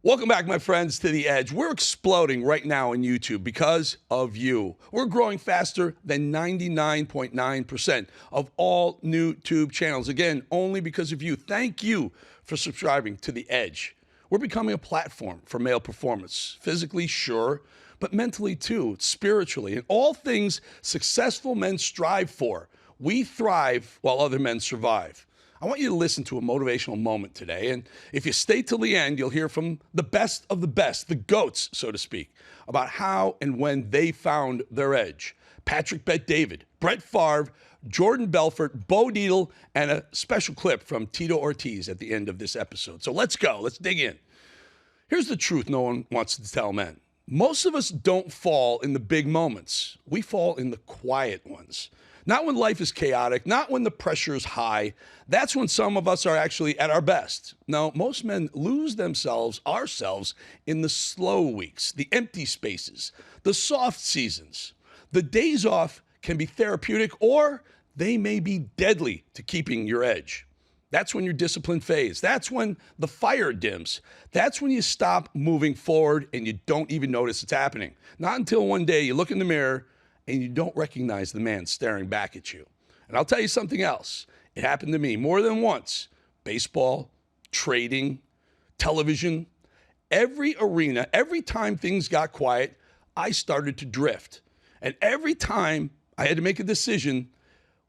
Welcome back, my friends, to The Edge. We're exploding right now on YouTube because of you. We're growing faster than 99.9% of all new tube channels. Again, only because of you. Thank you for subscribing to The Edge. We're becoming a platform for male performance. Physically, sure, but mentally too, spiritually, and all things successful men strive for. We thrive while other men survive. I want you to listen to a motivational moment today, and if you stay till the end, you'll hear from the best of the best, the GOATs, so to speak, about how and when they found their edge. Patrick Bet-David, Brett Favre, Jordan Belfort, Dietl, and a special clip from Tito Ortiz at the end of this episode. So let's go. Let's dig in. Here's the truth no one wants to tell men. Most of us don't fall in the big moments. We fall in the quiet ones. Not when life is chaotic, not when the pressure is high. That's when some of us are actually at our best. No, most men lose ourselves, in the slow weeks, the empty spaces, the soft seasons. The days off can be therapeutic, or they may be deadly to keeping your edge. That's when your discipline fades. That's when the fire dims. That's when you stop moving forward and you don't even notice it's happening. Not until one day you look in the mirror and you don't recognize the man staring back at you. And I'll tell you something else. It happened to me more than once. Baseball, trading, television, every arena, every time things got quiet, I started to drift. And every time I had to make a decision,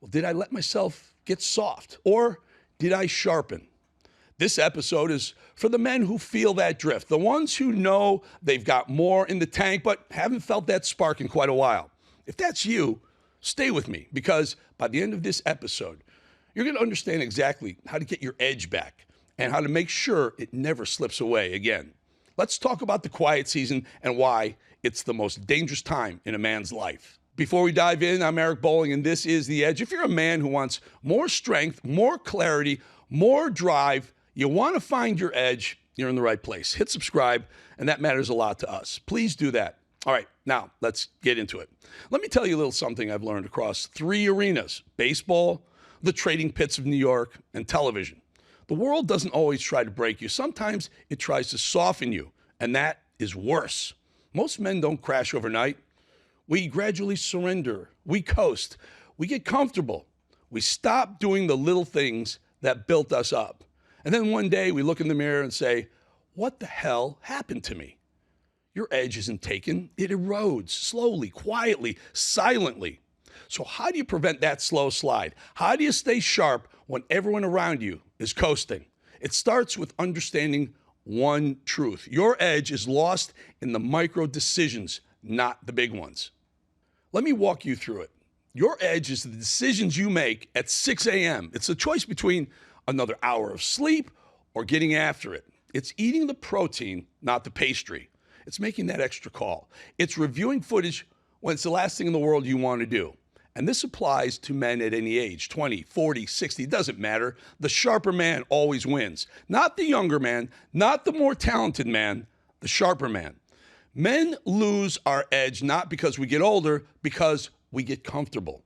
well, did I let myself get soft or did I sharpen? This episode is for the men who feel that drift, the ones who know they've got more in the tank but haven't felt that spark in quite a while. If that's you, stay with me, because by the end of this episode, you're going to understand exactly how to get your edge back and how to make sure it never slips away again. Let's talk about the quiet season and why it's the most dangerous time in a man's life. Before we dive in, I'm Eric Bolling, and this is The Edge. If you're a man who wants more strength, more clarity, more drive, you want to find your edge, you're in the right place. Hit subscribe, and that matters a lot to us. Please do that. All right, now let's get into it. Let me tell you a little something I've learned across 3 arenas: baseball, the trading pits of New York, and television. The world doesn't always try to break you. Sometimes it tries to soften you, and that is worse. Most men don't crash overnight. We gradually surrender. We coast. We get comfortable. We stop doing the little things that built us up. And then one day we look in the mirror and say, what the hell happened to me? Your edge isn't taken. It erodes slowly, quietly, silently. So how do you prevent that slow slide? How do you stay sharp when everyone around you is coasting? It starts with understanding one truth. Your edge is lost in the micro decisions, not the big ones. Let me walk you through it. Your edge is the decisions you make at 6 a.m. It's a choice between another hour of sleep or getting after it. It's eating the protein, not the pastry. It's making that extra call. It's reviewing footage when it's the last thing in the world you want to do. And this applies to men at any age, 20, 40, 60, it doesn't matter. The sharper man always wins. Not the younger man, not the more talented man, the sharper man. Men lose our edge not because we get older, because we get comfortable.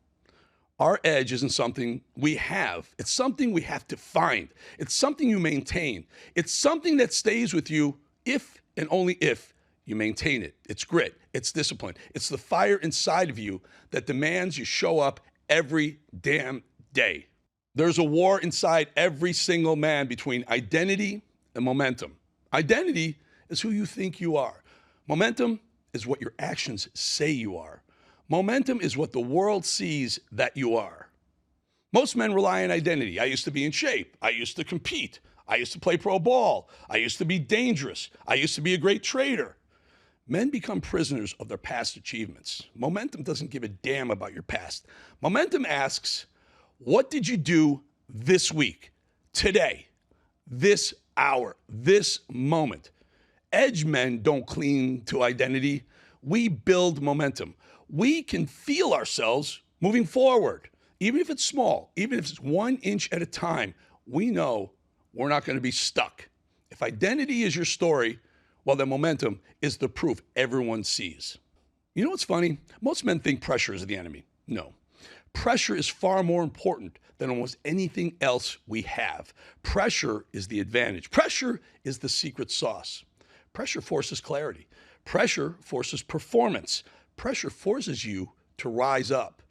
Our edge isn't something we have. It's something we have to find. It's something you maintain. It's something that stays with you if and only if you maintain it. It's grit. It's discipline. It's the fire inside of you that demands you show up every damn day. There's a war inside every single man between identity and momentum. Identity is who you think you are. Momentum is what your actions say you are. Momentum is what the world sees that you are. Most men rely on identity. I used to be in shape. I used to compete. I used to play pro ball. I used to be dangerous. I used to be a great trader. Men become prisoners of their past achievements. Momentum doesn't give a damn about your past. Momentum asks, what did you do this week, today, this hour, this moment? Edge men don't cling to identity. We build momentum. We can feel ourselves moving forward. Even if it's small, even if it's 1 inch at a time, we know we're not going to be stuck. If identity is your story, well, then momentum is the proof everyone sees. You know what's funny? Most men think pressure is the enemy. No. Pressure is far more important than almost anything else we have. Pressure is the advantage. Pressure is the secret sauce. Pressure forces clarity. Pressure forces performance. Pressure forces you to rise up.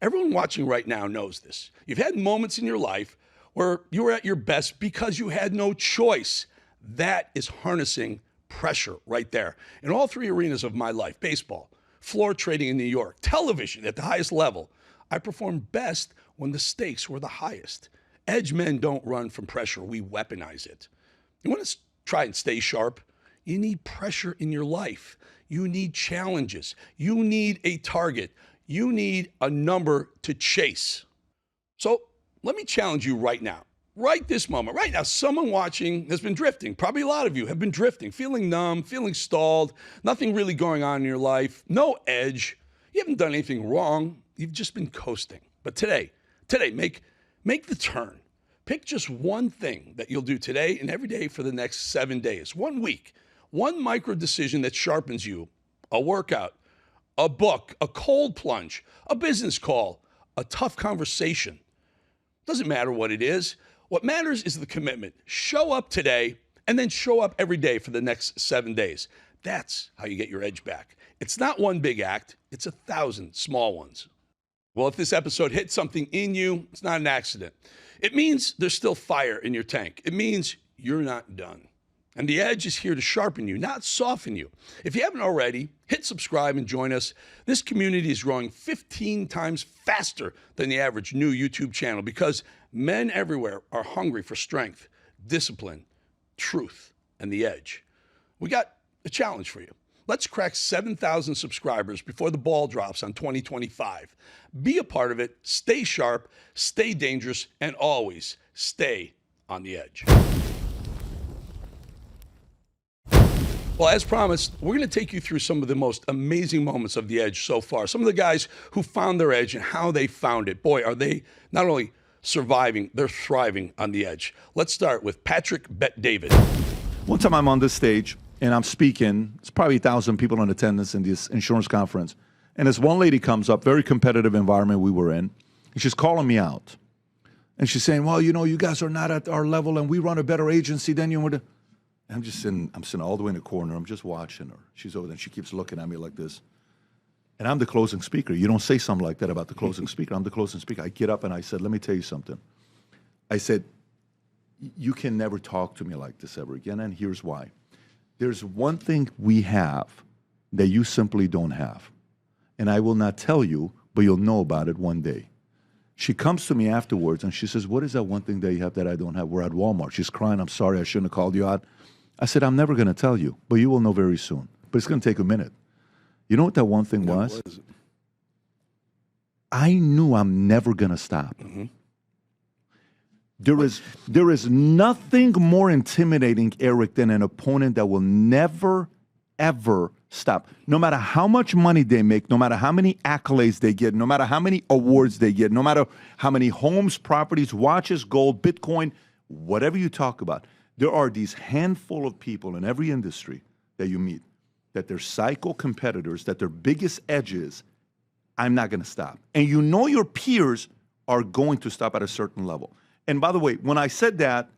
Everyone watching right now knows this. You've had moments in your life where you were at your best because you had no choice. That is harnessing pressure right there. In all three arenas of my life, baseball, floor trading in New York, television at the highest level, I performed best when the stakes were the highest. Edge men don't run from pressure. We weaponize it. You want to try and stay sharp? You need pressure in your life. You need challenges. You need a target. You need a number to chase. So let me challenge you right now. Right this moment, right now, someone watching has been drifting. Probably a lot of you have been drifting, feeling numb, feeling stalled, nothing really going on in your life, no edge. You haven't done anything wrong. You've just been coasting. But today, make the turn. Pick just one thing that you'll do today and every day for the next 7 days, 1 week, one micro decision that sharpens you, a workout, a book, a cold plunge, a business call, a tough conversation. Doesn't matter what it is. What matters is the commitment. Show up today and then show up every day for the next 7 days. That's how you get your edge back. It's not one big act. It's 1,000 small ones. Well, if this episode hit something in you, it's not an accident. It means there's still fire in your tank. It means you're not done. And the edge is here to sharpen you, not soften you. If you haven't already, hit subscribe and join us. This community is growing 15 times faster than the average new YouTube channel because men everywhere are hungry for strength, discipline, truth, and the edge. We got a challenge for you. Let's crack 7,000 subscribers before the ball drops on 2025. Be a part of it, stay sharp, stay dangerous, and always stay on the edge. Well, as promised, we're going to take you through some of the most amazing moments of the edge so far. Some of the guys who found their edge and how they found it. Boy, are they not only surviving, they're thriving on the edge. Let's start with Patrick Bet-David. One time I'm on this stage and I'm speaking. It's probably 1,000 people in attendance in this insurance conference. And this one lady comes up, very competitive environment we were in, and she's calling me out. And she's saying, well, you know, you guys are not at our level and we run a better agency than you would. I'm sitting all the way in the corner. I'm just watching her. She's over there and she keeps looking at me like this. And I'm the closing speaker. You don't say something like that about the closing speaker. I'm the closing speaker. I get up and I said, let me tell you something. I said, you can never talk to me like this ever again. And here's why. There's one thing we have that you simply don't have. And I will not tell you, but you'll know about it one day. She comes to me afterwards and she says, what is that one thing that you have that I don't have? We're at Walmart. She's crying. I'm sorry. I shouldn't have called you out. I said, I'm never going to tell you, but you will know very soon. But it's going to take a minute. You know what that one thing was? What is it? I knew I'm never going to stop. Mm-hmm. There is nothing more intimidating, Eric, than an opponent that will never, ever stop. No matter how much money they make, no matter how many accolades they get, no matter how many awards they get, no matter how many homes, properties, watches, gold, Bitcoin, whatever you talk about, there are these handful of people in every industry that you meet that they're psycho competitors, that their biggest edge is, I'm not going to stop. And you know your peers are going to stop at a certain level. And by the way, when I said that,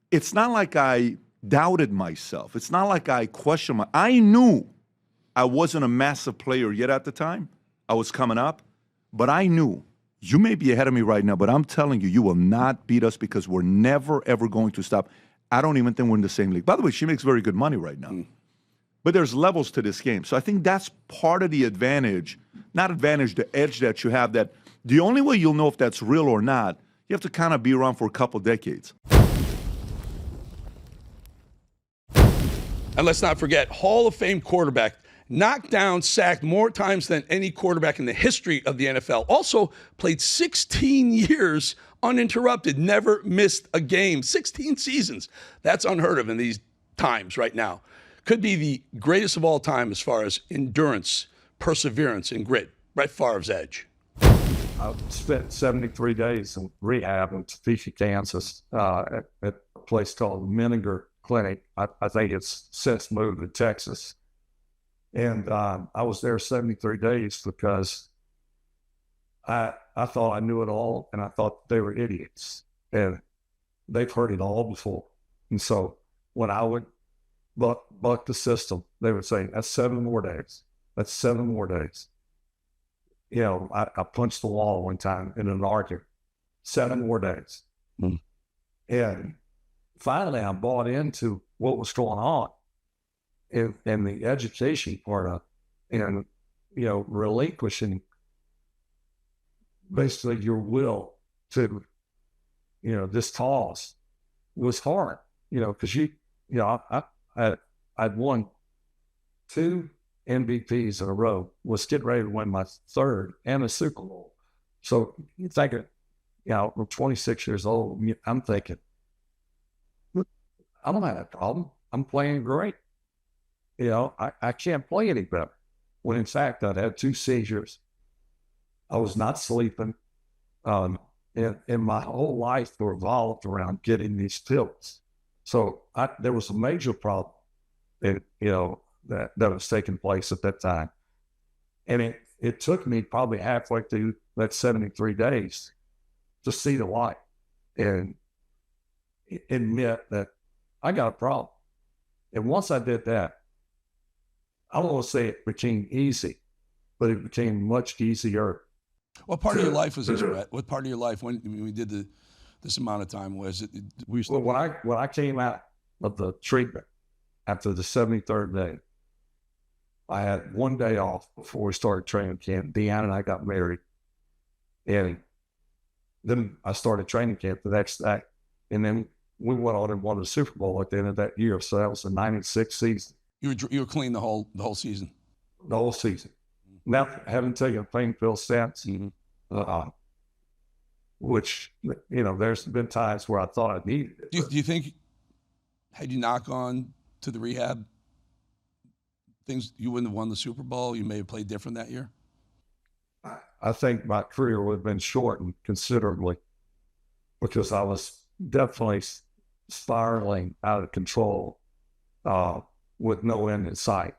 it's not like I doubted myself. It's not like I questioned I knew I wasn't a massive player yet at the time. I was coming up, but I knew you may be ahead of me right now, but I'm telling you, you will not beat us because we're never, ever going to stop. I don't even think we're in the same league. By the way, she makes very good money right now. But there's levels to this game. So I think that's part of the advantage, not advantage, the edge that you have, that the only way you'll know if that's real or not, you have to kind of be around for a couple decades. And let's not forget, Hall of Fame quarterback, knocked down, sacked more times than any quarterback in the history of the NFL. Also played 16 years uninterrupted, never missed a game. 16 seasons. That's unheard of in these times right now. Could be the greatest of all time as far as endurance, perseverance, and grit. Brett Favre's edge. I spent 73 days in rehab in Topeka, Kansas, at a place called Menninger Clinic. I think it's since moved to Texas. And I was there 73 days because I thought I knew it all, and I thought they were idiots. And they've heard it all before. And so when I would buck the system. They would say, that's 7 more days. That's 7 more days. You know, I punched the wall one time in an argument. 7 more days. Mm. And finally, I bought into what was going on in the education part of it, and, you know, relinquishing basically your will to, you know, this cause was hard, you know, because I'd won 2 MVPs in a row, was getting ready to win my 3rd and a Super Bowl. So you think, you know, I'm 26 years old. I'm thinking, I don't have a problem. I'm playing great. You know, I can't play any better. When in fact, I'd had 2 seizures. I was not sleeping. And my whole life revolved around getting these pills. So there was a major problem, you know, that was taking place at that time. And it took me probably halfway through that 73 days to see the light and admit that I got a problem. And once I did that, I don't want to say it became easy, but it became much easier. What part of your life was this, Brett? What part of your life when we did this amount of time was it? Well, when I came out of the treatment after the 73rd day, I had 1 day off before we started training camp. Deanna and I got married, and then I started training camp the next day, and then we went on and won the Super Bowl at the end of that year. So that was the '96 season. You were clean the whole season. The whole season. Now, haven't taken a pain pill since. Mm-hmm. Which, you know, there's been times where I thought I needed it. Do you think, had you not gone to the rehab, you wouldn't have won the Super Bowl? You may have played different that year? I think my career would have been shortened considerably because I was definitely spiraling out of control with no end in sight.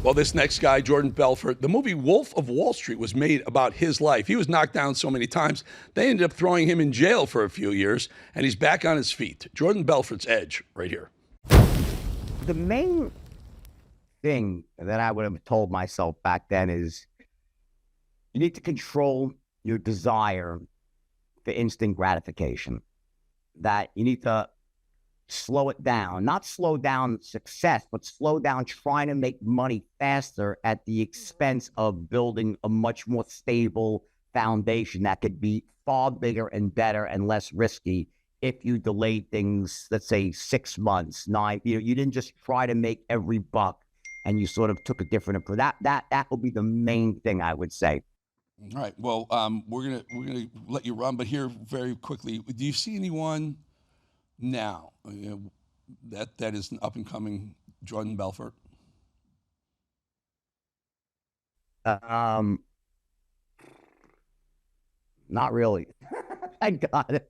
Well, this next guy, Jordan Belfort, the movie Wolf of Wall Street was made about his life. He was knocked down so many times, they ended up throwing him in jail for a few years, and he's back on his feet. Jordan Belfort's Edge, right here. The main thing that I would have told myself back then is you need to control your desire for instant gratification. That you need to slow it down, not slow down success, but slow down trying to make money faster at the expense of building a much more stable foundation that could be far bigger and better and less risky if you delayed things, let's say 6 months, 9, you didn't just try to make every buck and you sort of took a different approach. That would be the main thing I would say. All right. Well, we're gonna let you run, but here very quickly, do you see anyone now that is an up and coming Jordan Belfort? Not really. Thank God.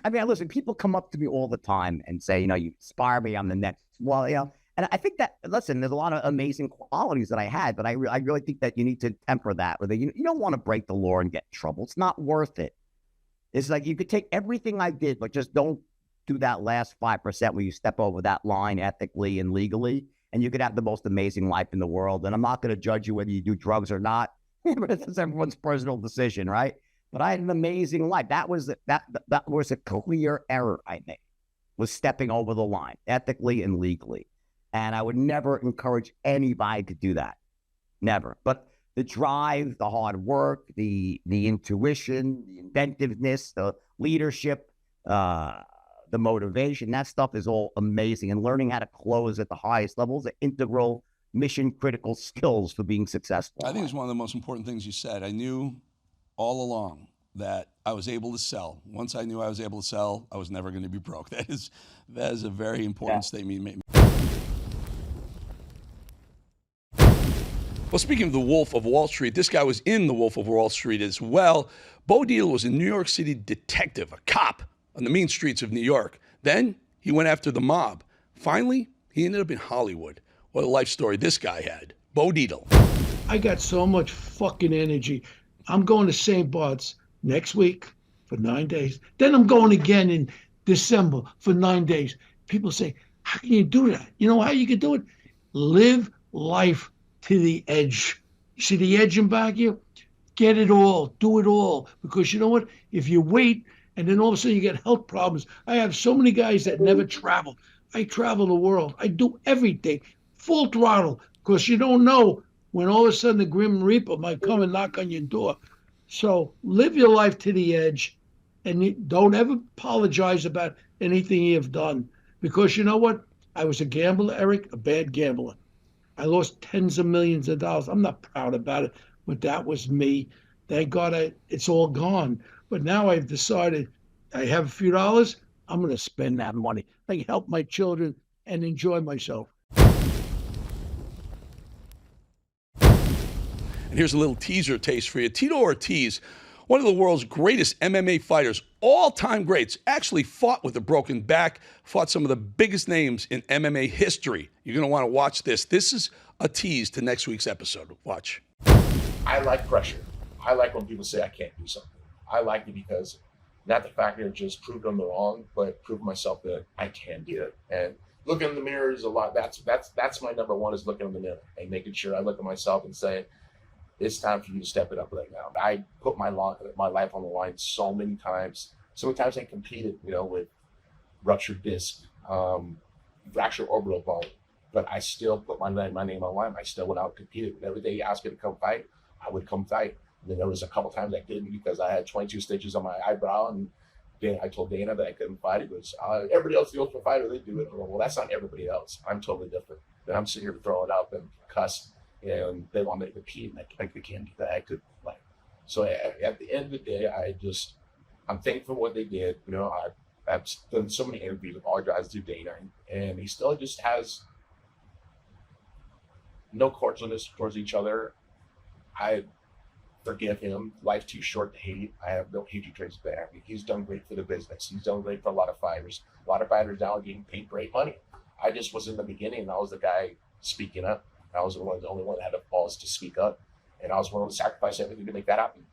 I mean, listen, people come up to me all the time and say, you know, you inspire me, I'm the next. Well, you know, and I think that, listen, there's a lot of amazing qualities that I had, but I really think that you need to temper that, or that you don't want to break the law and get in trouble. It's not worth it. It's like you could take everything I did, but just don't do that last 5% where you step over that line ethically and legally, and you could have the most amazing life in the world. And I'm not going to judge you whether you do drugs or not. It's everyone's personal decision, right? But I had an amazing life. That was a clear error I made, was stepping over the line ethically and legally. And I would never encourage anybody to do that. Never. But the drive, the hard work, the intuition, the inventiveness, the leadership, the motivation, that stuff is all amazing. And learning how to close at the highest levels are integral, mission-critical skills for being successful. I think it's one of the most important things you said. I knew all along that I was able to sell. Once I knew I was able to sell, I was never going to be broke. That is a very important statement you made. Well, speaking of the Wolf of Wall Street, this guy was in the Wolf of Wall Street as well. Dietl was a New York City detective, a cop on the mean streets of New York. Then he went after the mob. Finally, he ended up in Hollywood. What a life story this guy had. Dietl. I got so much fucking energy. I'm going to St. Bart's next week for 9 days. Then I'm going again in December for 9 days. People say, how can you do that? You know how you can do it? Live life to the edge. You see the edge in back of you? Get it all, do it all. Because you know what? If you wait and then all of a sudden you get health problems. I have so many guys that never travel. I travel the world. I do everything, full throttle, because you don't know when all of a sudden the Grim Reaper might come and knock on your door. So live your life to the edge, and you don't ever apologize about anything you've done. Because you know what? I was a gambler, Eric, a bad gambler. I lost tens of millions of dollars. I'm not proud about it, but that was me. Thank God it's all gone. But now I've decided I have a few dollars. I'm going to spend that money. I can help my children and enjoy myself. And here's a little teaser taste for you. Tito Ortiz, one of the world's greatest MMA fighters, all-time greats, actually fought with a broken back, fought some of the biggest names in MMA history. You're going to want to watch this. This is a tease to next week's episode. Watch. I like pressure. I like when people say I can't do something. I like it because not the fact that it just proved them wrong, but proved myself that I can do it. And looking in the mirror is a lot. That's my number one, is looking in the mirror and making sure I look at myself and say, it's time for you to step it up right now. I put my life on the line so many times. So many times I competed, with ruptured disc, fractured orbital bone, but I still put my name on the line. I still went out and competed. Every day you asked me to come fight, I would come fight. And then there was a couple times I didn't because I had 22 stitches on my eyebrow, and then I told Dana that I couldn't fight. He goes, everybody else, the ultimate fighter, they do it. Well, that's not everybody else. I'm totally different. Then I'm sitting here throwing out and cuss, and they want me to compete, and I can't do that. I could like. So at the end of the day, I'm thankful for what they did. I've done so many interviews with all guys through Dana, and he still just has no cordialness towards each other. I forgive him. Life's too short to hate. I have no hatred towards that. He's done great for the business. He's done great for a lot of fighters. A lot of fighters now are getting paid great money. I just was in the beginning, and I was the guy speaking up. I was the only one that had the balls to speak up, and I was willing to sacrifice everything to make that happen.